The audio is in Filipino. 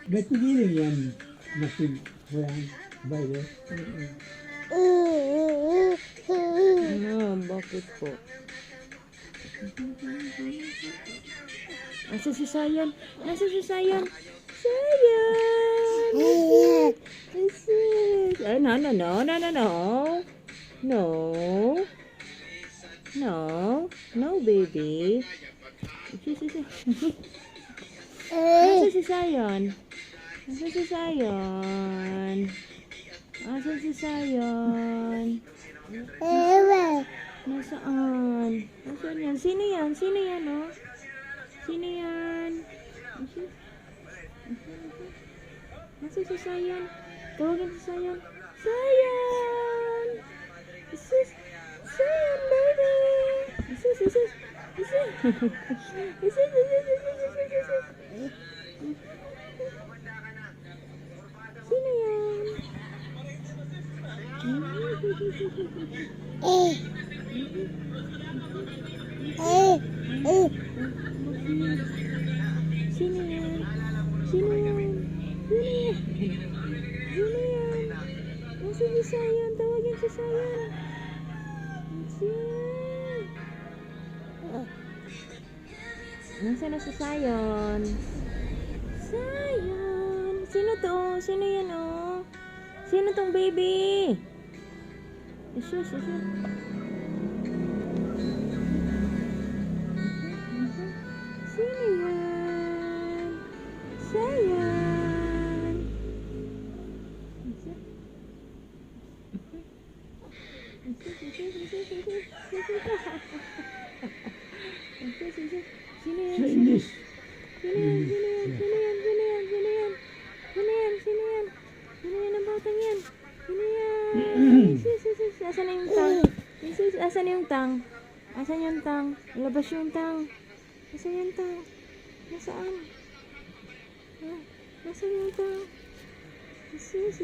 Ba't pigilan yan? Masig ko yan. Bayo. Bakit po? Nasa si Sayan? Nasa si Sayan? Sayan! Ay, no. No, baby. Nasa si Sayan? Nasa si Sayan? Nasa si Sayan? Nasaan? Nasaan yan? Sino yan? Sino yan, oh? Sino yan? Nasa si Sayan? Tawagin si Sayan. Sayan! Isis! Sayan, baby! Isis! Isis! Isis! Isis! Sino yan? Sino yan? Sino yan? Sino yan? Sino yan? Nasa si Sayan? Tawagin si Sayan. Nasa na si Sayan? Sayan! Sino to? Sino yan, oh? Sino tong baby? Isus. Sino yan? Sayan! Sino yan? Chinese. Sino yan? Sino yan ang batang yan? Sino yan? Sis. Asan na yung tang? Sis, asan yung tang? Asan yung tang? Ilabas yung tang. Asan yung tang? Nasaan? Ha? Nasaan yung tang? Sis.